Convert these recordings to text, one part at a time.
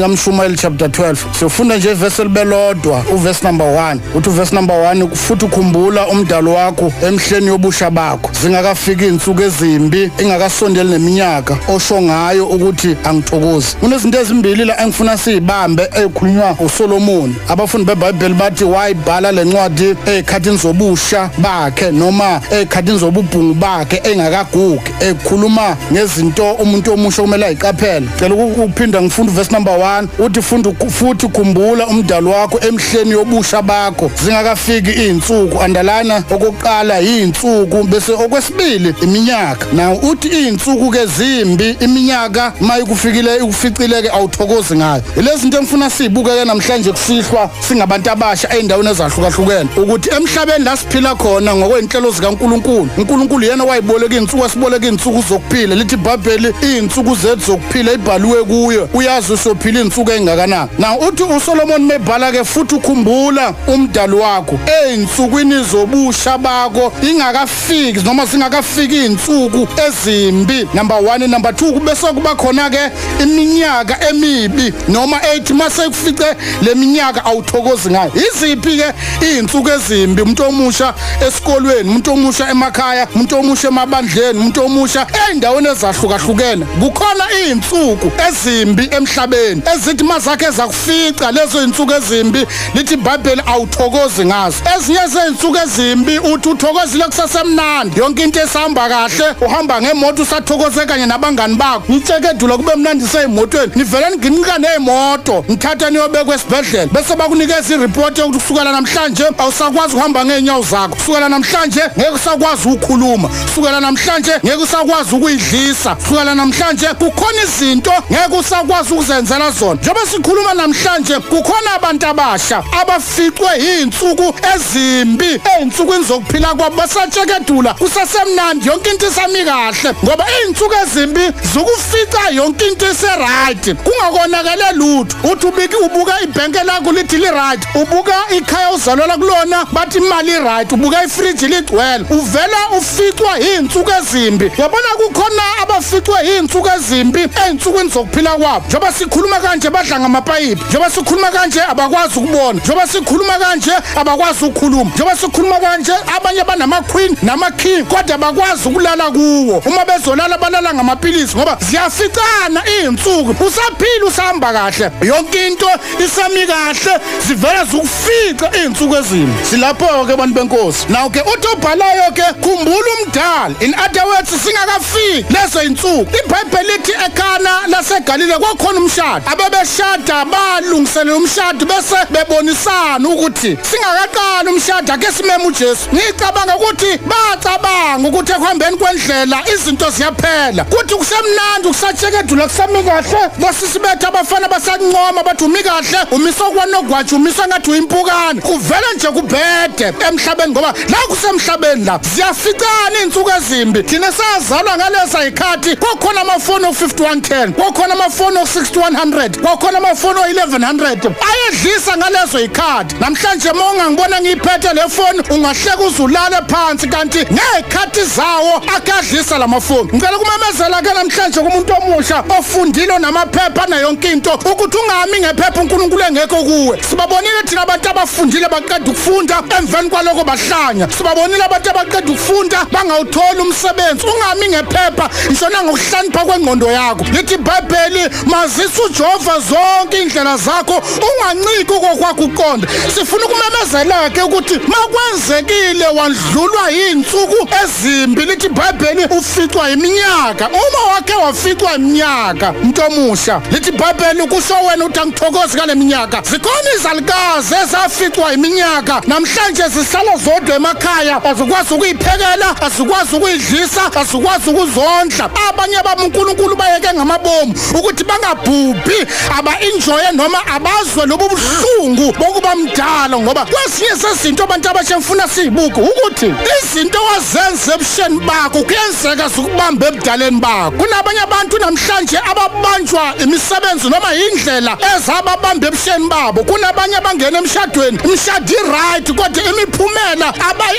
Ngamshumayeli chapter 12 sifunda nje verse elibelodwa uverse number 1 uthi uverse number 1 futhi ukhumbula umdalo wakho emhleni yobusha bakho zingakafika izinsuku ezimbi ingakasondeli neminyaka osho ngayo ukuthi angithokozi. Kunezinto ezimbili la engifuna sibambe ekhulunywa uSolomon. Abafundi beBhayibheli bathi wayibhala lencwadi ezikhathini zobusha bakhe noma ezikhathini zobubhungu bakhe engakagugi ekhuluma ngezinto umuntu omusha kumele ayiqaphele. Cela ukuphinda ngifunda uverse number 1 uthi futhi khumbula umdalo wakho emhleni yobusha bakho zingakafiki izinsuku. Andalana okokuqala izinsuku bese okwesibili iminyaka. Na uthi izinsuku ke zimbi iminyaka mayikufikile ikuficileke awuthokozi ngayo. Lezi zinto engifuna sizibuke namhlanje kusihlwa singabantu abasha eindaweni ezahlukahlukene ukuthi emhlabeni la siphila khona ngokwenhlelo zikaNkuluNkulu. uNkulunkulu yena wayiboleka izinsuku asiboleka izinsuku zokuphila. Lithi iBhayibheli izinsuku zethu zokuphila ibhaliwe kuyo. Uyazi usophila izinsuku engakanani. Na uthi uSolomon mebhala ke futhi ukhumbula umdalo wakho einsukwini zobusha bakho ingakafiki noma singakafiki izinsuku ezimbi. Number 1 number 2 bese kuba khona ke iminyaka emibi noma ethi mase kufice leminyaka awuthokozi ngayo. Iziphi ke izinsuku ezimbi? Umuntu omusha esikolweni, umuntu omusha emakhaya, umuntu omusha emabandleni, umuntu omusha eindaweni ezahlukahlukene. Kukhona izinsuku ezimbi emhlabeni ezithi mazakhe zakufica lezo izinsuku ezimbi lithi iBhayibheli awuthokozi ngazo. Ezinye zezinsuku ezimbi uthi uthokozile kusasemnandi yonke into esihamba kahle uhamba ngemoto usathokoze kanye nabangani bakho nitsekedula kube mnandi seyimotweni nivele nginika nemoto nithatha niyobekwa esibhedlela bese bakunikeza ireport yokuthi kusukela namhlanje awusakwazi uhamba ngeenyawo zakho, kusukela namhlanje ngeke usakwazi ukukhuluma, kusukela namhlanje ngeke usakwazi ukuyidlisa, kusukela namhlanje kukhona izinto ngeke usakwazi ukuzenzela zona. Njengoba sikhuluma namhlanje kukhona abantu abasha abaficwe izinsuku ezimbi einsukwini zokuphila kwabo basatshekedula kusasemnandi yonke into isami kahle ngoba izinsuku ezimbi zokufica yonke into iseright kungakonakele lutho. Uthi ubuka ibhenke lakho lithi li right, ubuka ikhaya uzalwela kulona bathi imali right, ubuka ifridge ligcwele uvela uficwa izinsuku ezimbi. Yabona kukhona abaficwe izinsuku ezimbi einsukwini zokuphila kwabo. Njengoba sikhuluma kanje badla ngamapayipi, njengoba sikhuluma kanje abakwazi ukubona, njengoba sikhuluma kanje abakwazi ukukhuluma, njengoba sikhuluma kanje abanye banama queen nama king kodwa abakwazi ukulala kuwo. Uma bezolala balala ngamapilisi ngoba ziyaficana izinsuku. Usaphila usahamba kahle yonke into isami kahle zivela zokufica izinsuku ezimbi. Silapho ke bantu benkosi. Now ke uthi obhalayo ke khumbula umdala. In other words singakafiki lezo izinsuku. iBhayibheli lithi eKhana laseGalile kwakhona umshado. Abebeshada balungiselela umshado bese bebonisana ukuthi singakaqala umshado ake simeme uJesu. Ngicabanga ukuthi bacabanga ukuthi ekuhambeni kwendlela izinto ziyaphela. Kuthi kusemnandi ukusatshekedula kusami kahle basisibetha abafana basancoma bathi umi kahle umisa kwanogwatshu umisa ngathi uyimpukane. Kuvela nje kubhede emhlabeni ngoba la kusemhlabeni la ziyaficana izinsuku ezimbi. Thina sazalwa ngaleza ikhathi kwakhona amafoni o5110, kwakhona amafoni o6100, kwakhona amafoni o1100 ayedlisa ngalezo ikhathi. Namhlanje monga ngibona ngiphethe le phone ungahleka uzulala phansi kanti ngekhathi zawo akadlisa lamafoni. Ngicela kumamezela ke namhlanje kumuntu omusha ofundile namaphepha na yonke into ukuthi ungami ngephepha uNkulunkulu engekho kuwe. Sibabonile thina abantu abafundile baqeda ukufunda emveni kwaloko bahlanya. Sibabonile abantu abaqeda ukufunda bangawuthola umsebenzi. Ungami ngephepha ishona ngokuhlanipha kwengqondo yakho. Lithi iBhayibheli mazisa uJehova zonke indlela zakho unganciki kokwakho uqonda. Sifuna ukumemezela ke ukuthi makwenzekile wandlulwa izinsuku ezimbi lithi iBhayibheli uficwa iminyaka. Uma wakhe waficwa iminyaka umuntu omusha lithi iBhayibheli kusho wena uthi angithokozi ngale minyaka. Zikhona izalukazi ezaficwa iminyaka namhlanje zisala zodwa emakhaya azikwazi ukuyiphekela, azikwazi ukuyidlisa, azikwazi ukuzondla. Abanye babuNkulunkulu bayeke ngamabomu ukuthi bangabhubhi aba-enjoye noma abazwe lobu buhlungu bokuba mdala ngoba kwesinye sezinto abantu abashemfuna siyibuke ukuthi izinto wazenza ebusheni bakho kuyenzeka zikubamba ebudaleni bakho. Kunabanye abantu namhlanje ababanjwa imisebenzi noma indlela ezababamba ebusheni babo. Kunabanye abangena emshadweni imshadi right kodwa imiphumela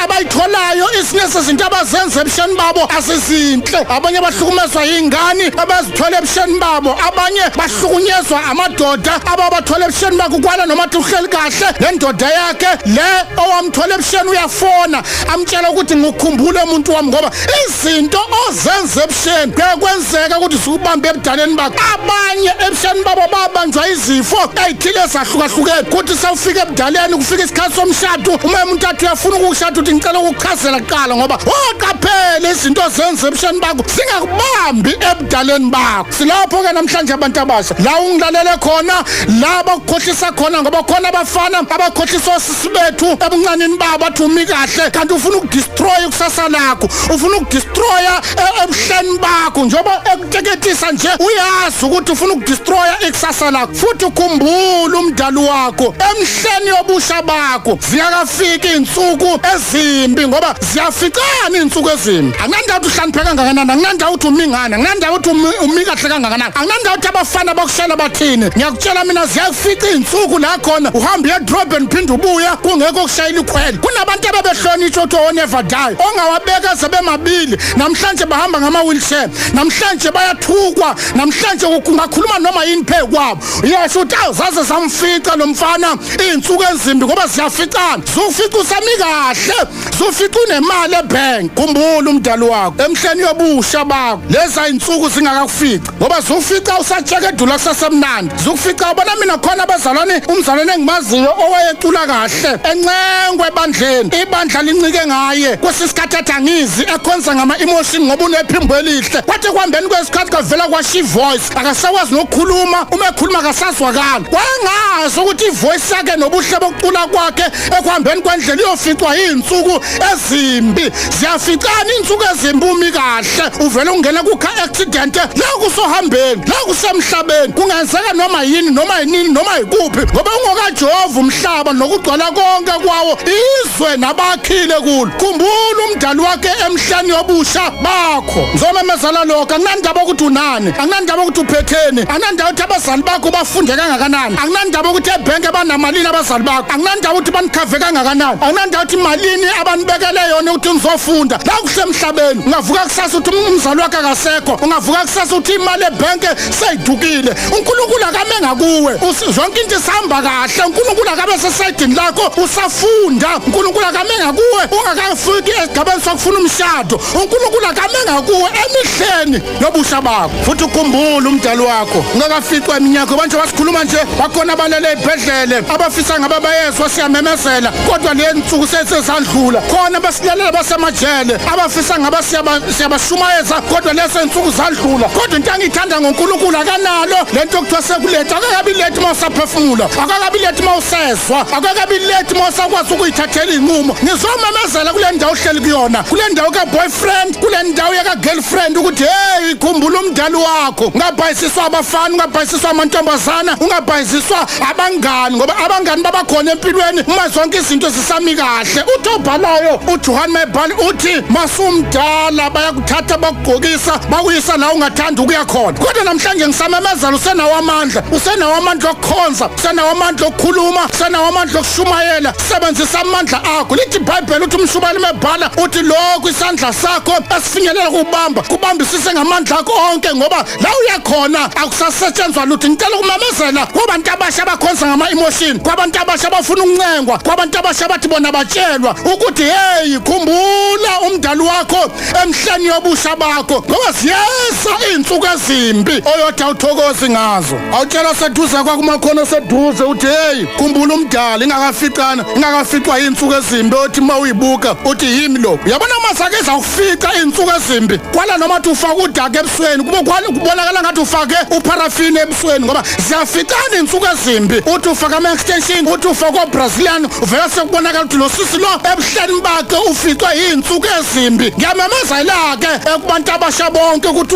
abayitholayo izinye sezinto abazenza ebusheni babo asizinhle. Abanye bahlukumezwa ingane abazithola ebusheni babo, abanye bahlukunyezwa uhlukunyezwa amadoda ababathola ebusheni bakho kwala noma uhleli kahle nendoda yakhe le owamthola ebusheni uyafona amtshela ukuthi ngikukhumbule umuntu wami ngoba izinto ozenze ebusheni kuyakwenzeka ukuthi usubambe ebudaleni bakho abanye ebusheni babo babanjwa izifo ezithile ezahlukahlukene kuthi sawufika ebudaleni kufika isikhathi somshado uma umuntu athi uyafuna ukushada uthi ngicela ukuchazela kuqala ngoba oqaphela izinto ozenze ebusheni bakho singakubambi ebudaleni bakho silapho ke namhlanje abantu abasha la ungilalele khona laba ukukhohlisa khona ngoba khona abafana abakhohlisa osisi bethu ebuncaneni babo athi umi kahle kanti ufuna ukudestroy ikusasa lakho ufuna ukudestroya ebuhleni bakho njengoba ekuteketisa nje uyazi ukuthi ufuna ukudestroy ikusasa lakho futhi ukhumbula umdali wakho emhleni yobusha bakho ziyakafika izinsuku ezimbi ngoba ziyafikana izinsuku ezimbi akunanda ukuthi uhlanipheka kangakanani akunanda ukuthi umingana akunanda ukuthi umi kahle kangakanani akunanda ukuthi abafana bakushela bathini ngiyakutshela mina ziyafika izinsuku la khona uhamba edrobheni phinde ubuya kungekho kushayela ikhwele kunabantu ababehlonitsha ukuthi o never die ongawabeka sebemabili namhlanje bahamba ngama wheelchair namhlanje bayathukwa namhlanje kungakhuluma noma yini phe kwabo yesho ukuthi awuzaze zamfica lo mfana izinsuku ezimbi ngoba ziyaficana zufica usami kahle zufica unemali ebank khumbula umdali wakho emhleni yobusha bakho leza izinsuku zingakakufica ngoba zufica usacheke edula kusasemnandi zufica bona mina khona abazalwane umzalwane engimaziyo owayecula kahle encengwe ebandleni ibandla lincike ngaye kwesisikhathi athangizi ekhonza ngama emotion ngoba unephimbo elihle kwathi kwambeni kwesikhathi kavela kwasho ivoice akasakwazi nokukhuluma uma ekhuluma akasazwakala wangazi ukuthi ivoice yakhe nobuhle bokucula kwakhe ekhambeni kwendlela iyoficwa izinsuku ezimbi ziyaficana izinsuku ezimbi umi kahle uvela ungena ku car accident la kusohambeni la kusemhlabeni kungenzeka noma yini noma yini noma ikuphi ngoba ungokajova umhlaba nokugcwala konke kwawo izwe nabakhile kulo khumbula umdali wakhe emhlani yobusha bakho ngizomemezela lokho akunandaba ukuthi unani akunandaba ukuthi uphetheni akunandaba ukuthi abazali bakho bafunde kangakanani akunandaba ukuthi ebhenke banamalini abazali bakho akunandaba ukuthi banikhave kangakanani akunandaba ukuthi imalini abanibekele yona ukuthi nizofunda la kusemhlabeni ungavuka kusasa ukuthi umzali wakhe akasekho ungavuka kusasa ukuthi imali ebhenke seyidukile uNkulunkulu akamenga kuwe zonke into isihamba kahle uNkulunkulu akabe sesayidini lakho usafunda uNkulunkulu akamenga kuwe ungakafiki esigabeni sokufuna umshado uNkulunkulu akamenga kuwe emihleni yobusha bakho futhi ukhumbula umdali wakho ungakaficwa iminyaka manje wasikhuluma nje bakhona abalele ezibhedlele abafisa ngabe bayezwa siyamemezela kodwa le nsuku sesezandlula khona basilalela basemajele abafisa ngabe siyabashumayeza kodwa leso nsuku zandlula kodwa into engithanda ngoNkulunkulu akanalo lento okuthiwa sekuletha akakabi lethi mawusaphefumula akakabi lethi mawusezwa akakabi lethi mawusakwazi ukuyithathela inqumo ngizomemezela kule ndawo ohleli kuyona kule ndawo ka boyfriend kule ndawo ka girlfriend ukuthi hey khumbula umdali wakho ungabhayisiswa abafana ungabhayisiswa amantombazana ungabhayisiswa abangani ngoba abangani babakhona empilweni uma zonke izinto zisami kahle uthi obhalayo uJohn Mebhali uthi masumdala bayakuthatha bakugqokisa bakuyisa la ungathanda ukuya khona kodwa namhlanje ngisamemezela usenawo amandla okukhonza usenawo amandla okukhuluma usenawo amandla okushumayela sebenzisa amandla akho lithi iBhayibheli uthi umshubali Mebhala uthi lokho isandla sakho asifinyelela kubambisise ngamandla akho onke ngoba la uyakhona akusasetshenzwa lutho ngicela ukumemezela kwabantu abasha abakhonza ngama emotion kwabantu abasha abafuna ukuncengwa kwabantu abasha bathi bona batshelwa ukuthi hey khumbula umdali wakho emhleni yobusha bakho ngoba siyesa izinsuku ezimbi oyotha uthokozi ngazo awutshela seduze kwakumakhono seduze uthi hey khumbula umdali ingakaficwa izinsuku ezimbi othi mawuyibuka uthi yimi lo uyabona masakeza ukufica izinsuku ezimbi kwala noma uthi ufaka udaka ebusweni kubonakala ngathi ufake uparafini ebusweni ngoba ziyaficana izinsuku ezimbi uthi ufaka ama extension uthi ufaka Brazilian uvela sekubonakala ukuthi lo sisi lo ebuhleni bakhe uficwe izinsuku ezimbi ngiyamemezela ke kubantu abasha bonke ukuthi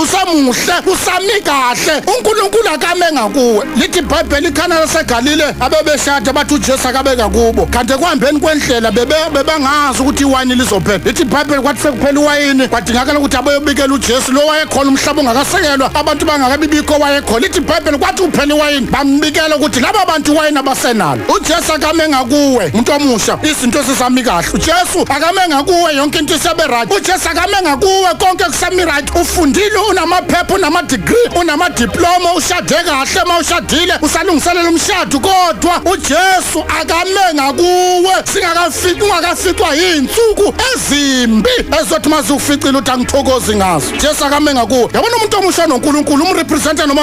usemuhle usami kahle uNkulunkulu akamenga kuwe lithi iBhayibheli ikhana laseGalile abebeshada bathi uJesu akabeka kubo kanti kuhambeni kwendlela bebangazi ukuthi iwayini lizophela lithi iBhayibheli kwathi sekuphela iwayini kwadingakala ukuthi abayobikela uJesu lo wayekhona umhlaba ungakasekelwa abantu bangakabibikho wayekhona lithi iBhayibheli kwathi uphela iwayini bambikela ukuthi laba bantu iwayini abasenalo uJesu akamenga kuwe umuntu omusha izinto zisami kahle uJesu akamenga kuwe yonke into isebe right uJesu akamenga kuwe konke kusami right ufundile unamaphepha unama degree unamadiploma ushade kahle mawushadile usalungiselela umshado kodwa uJesu akame ngakuwe singakafiki ungakafikwa yinsuku ezimbi ezothi mazuficile uthi angithokozi ngazo Jesu akame ngakuwe yabona umuntu omusha noNkulunkulu umrepresenta noma